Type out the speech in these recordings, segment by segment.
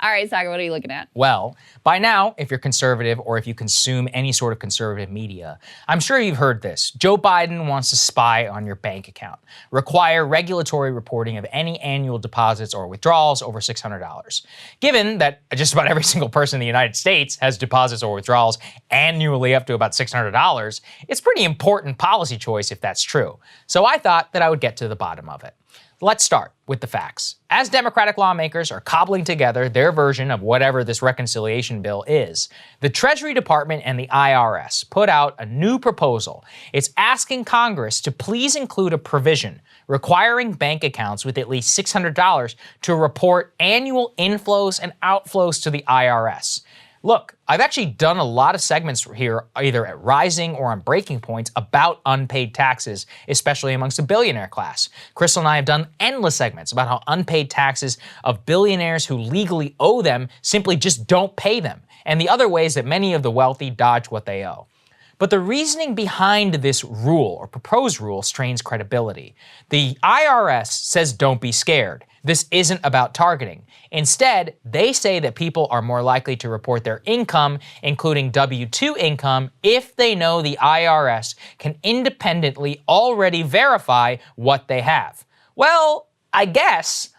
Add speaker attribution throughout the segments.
Speaker 1: All right, Saagar, what are you looking at?
Speaker 2: Well, by now, if you're conservative or if you consume any sort of conservative media, I'm sure you've heard this. Joe Biden wants to spy on your bank account, require regulatory reporting of any annual deposits or withdrawals over $600. Given that just about every single person in the United States has deposits or withdrawals annually up to about $600, it's a pretty important policy choice if that's true. So I thought that I would get to the bottom of it. Let's start with the facts. As Democratic lawmakers are cobbling together their version of whatever this reconciliation bill is, the Treasury Department and the IRS put out a new proposal. It's asking Congress to please include a provision requiring bank accounts with at least $600 to report annual inflows and outflows to the IRS. Look, I've actually done a lot of segments here, either at Rising or on Breaking Points, about unpaid taxes, especially amongst the billionaire class. Crystal and I have done endless segments about how unpaid taxes of billionaires who legally owe them simply just don't pay them, and the other ways that many of the wealthy dodge what they owe. But the reasoning behind this rule, or proposed rule, strains credibility. The IRS says don't be scared. This isn't about targeting. Instead, they say that people are more likely to report their income, including W-2 income, if they know the IRS can independently already verify what they have. Well, I guess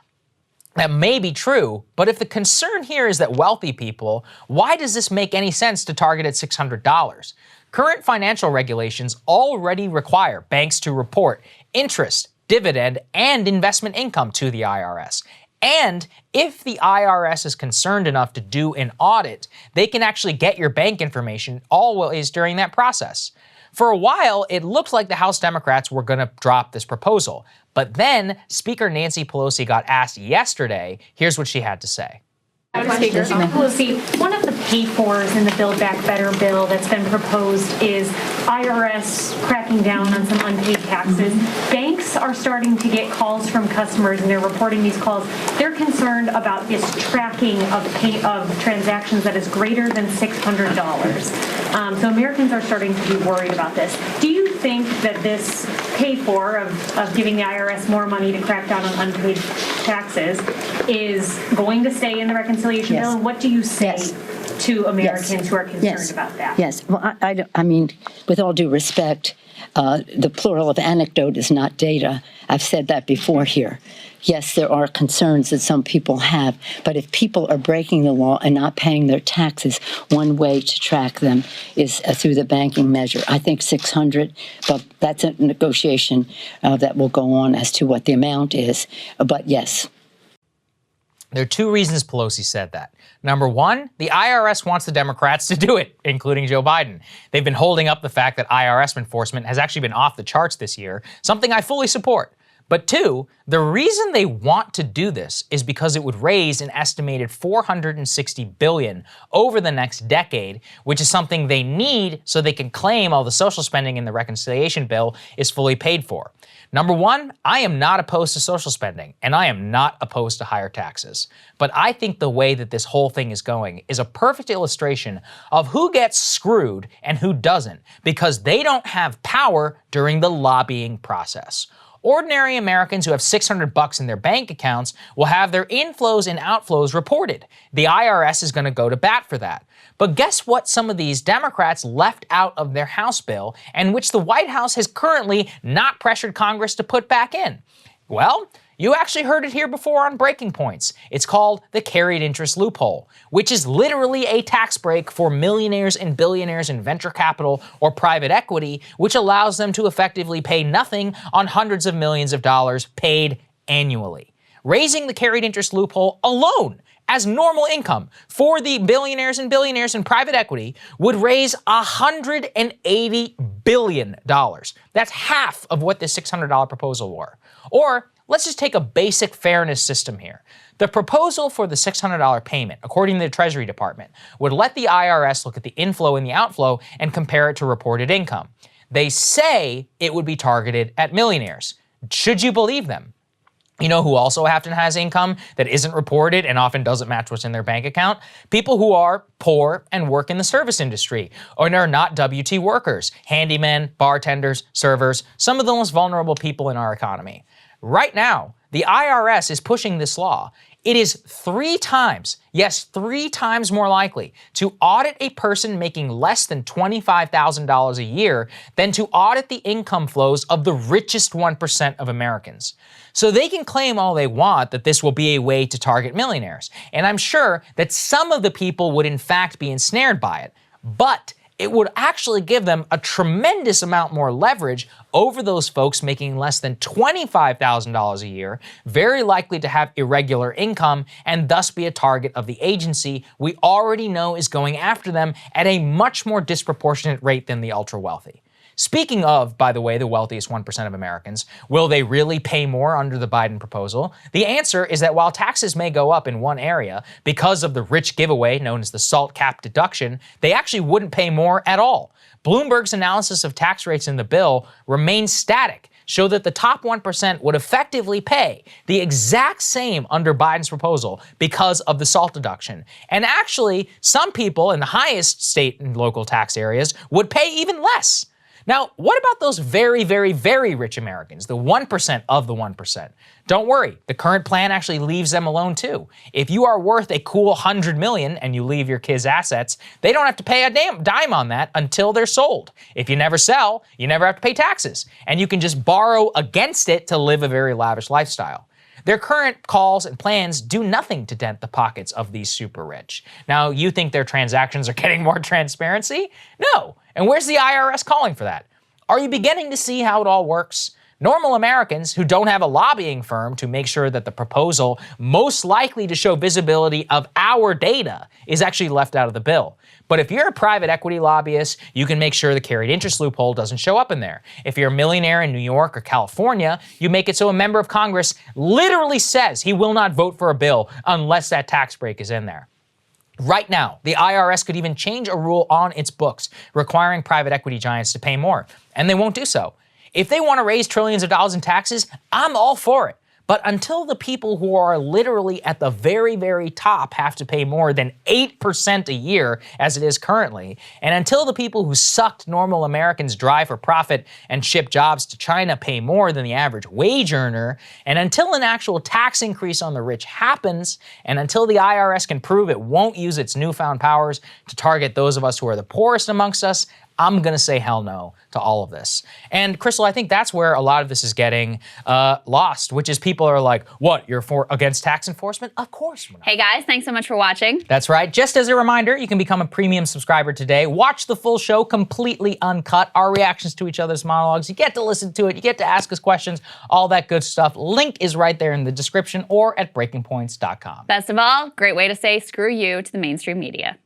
Speaker 2: that may be true, but if the concern here is that wealthy people, why does this make any sense to target at $600? Current financial regulations already require banks to report interest, dividend, and investment income to the IRS. And if the IRS is concerned enough to do an audit, they can actually get your bank information always during that process. For a while, it looked like the House Democrats were going to drop this proposal. But then Speaker Nancy Pelosi got asked yesterday. Here's what she had to say.
Speaker 3: Speaker Pelosi, one of the pay-fors in the Build Back Better bill that's been proposed is IRS cracking down on some unpaid taxes. Banks are starting to get calls from customers, and they're reporting these calls. They're concerned about this tracking of transactions that is greater than $600. So Americans are starting to be worried about this. Do you think that this pay-for of giving the IRS more money to crack down on unpaid taxes is going to stay in the reconciliation bill? And what do you say to Americans who are concerned about that?
Speaker 4: Yes. Well, I mean, with all due respect, the plural of anecdote is not data. I've said that before here. Yes, there are concerns that some people have, but if people are breaking the law and not paying their taxes, one way to track them is through the banking measure. I think 600, but that's a negotiation that will go on as to what the amount is. But yes.
Speaker 2: There are two reasons Pelosi said that. Number one, the IRS wants the Democrats to do it, including Joe Biden. They've been holding up the fact that IRS enforcement has actually been off the charts this year, something I fully support. But two, the reason they want to do this is because it would raise an estimated $460 billion over the next decade, which is something they need so they can claim all the social spending in the reconciliation bill is fully paid for. Number one, I am not opposed to social spending, and I am not opposed to higher taxes. But I think the way that this whole thing is going is a perfect illustration of who gets screwed and who doesn't, because they don't have power during the lobbying process. Ordinary Americans who have $600 in their bank accounts will have their inflows and outflows reported. The IRS is going to go to bat for that. But guess what some of these Democrats left out of their House bill, and which the White House has currently not pressured Congress to put back in? Well, you actually heard it here before on Breaking Points. It's called the carried interest loophole, which is literally a tax break for millionaires and billionaires in venture capital or private equity, which allows them to effectively pay nothing on hundreds of millions of dollars paid annually. Raising the carried interest loophole alone as normal income for the billionaires in private equity would raise $180 billion. That's half of what this $600 proposal were. Or let's just take a basic fairness system here. The proposal for the $600 payment, according to the Treasury Department, would let the IRS look at the inflow and the outflow and compare it to reported income. They say it would be targeted at millionaires. Should you believe them? You know who also often has income that isn't reported and often doesn't match what's in their bank account? People who are poor and work in the service industry or are not W-2 workers, handymen, bartenders, servers, some of the most vulnerable people in our economy. Right now, the IRS is pushing this law. It is 3 times, yes, 3 times more likely to audit a person making less than $25,000 a year than to audit the income flows of the richest 1% of Americans. So they can claim all they want that this will be a way to target millionaires. And I'm sure that some of the people would in fact be ensnared by it. But it would actually give them a tremendous amount more leverage over those folks making less than $25,000 a year, very likely to have irregular income and thus be a target of the agency we already know is going after them at a much more disproportionate rate than the ultra wealthy. Speaking of, by the way, the wealthiest 1% of Americans, will they really pay more under the Biden proposal? The answer is that while taxes may go up in one area because of the rich giveaway known as the SALT cap deduction, they actually wouldn't pay more at all. Bloomberg's analysis of tax rates in the bill remains static, show that the top 1% would effectively pay the exact same under Biden's proposal because of the SALT deduction. And actually, some people in the highest state and local tax areas would pay even less. Now, what about those very, very, very rich Americans, the 1% of the 1%? Don't worry, the current plan actually leaves them alone too. If you are worth a cool $100 million and you leave your kids' assets, they don't have to pay a damn dime on that until they're sold. If you never sell, you never have to pay taxes, and you can just borrow against it to live a very lavish lifestyle. Their current calls and plans do nothing to dent the pockets of these super rich. Now, you think their transactions are getting more transparency? No. And where's the IRS calling for that? Are you beginning to see how it all works? Normal Americans who don't have a lobbying firm to make sure that the proposal most likely to show visibility of our data is actually left out of the bill. But if you're a private equity lobbyist, you can make sure the carried interest loophole doesn't show up in there. If you're a millionaire in New York or California, you make it so a member of Congress literally says he will not vote for a bill unless that tax break is in there. Right now, the IRS could even change a rule on its books requiring private equity giants to pay more, and they won't do so. If they want to raise trillions of dollars in taxes, I'm all for it. But until the people who are literally at the very, very top have to pay more than 8% a year, as it is currently, and until the people who sucked normal Americans dry for profit and ship jobs to China pay more than the average wage earner, and until an actual tax increase on the rich happens, and until the IRS can prove it won't use its newfound powers to target those of us who are the poorest amongst us, I'm going to say hell no to all of this. And Crystal, I think that's where a lot of this is getting lost, which is people are like, what, you're against tax enforcement? Of course we're not.
Speaker 1: Hey guys, thanks so much for watching.
Speaker 2: That's right. Just as a reminder, you can become a premium subscriber today. Watch the full show completely uncut, our reactions to each other's monologues. You get to listen to it. You get to ask us questions, all that good stuff. Link is right there in the description or at breakingpoints.com.
Speaker 1: Best of all, great way to say screw you to the mainstream media.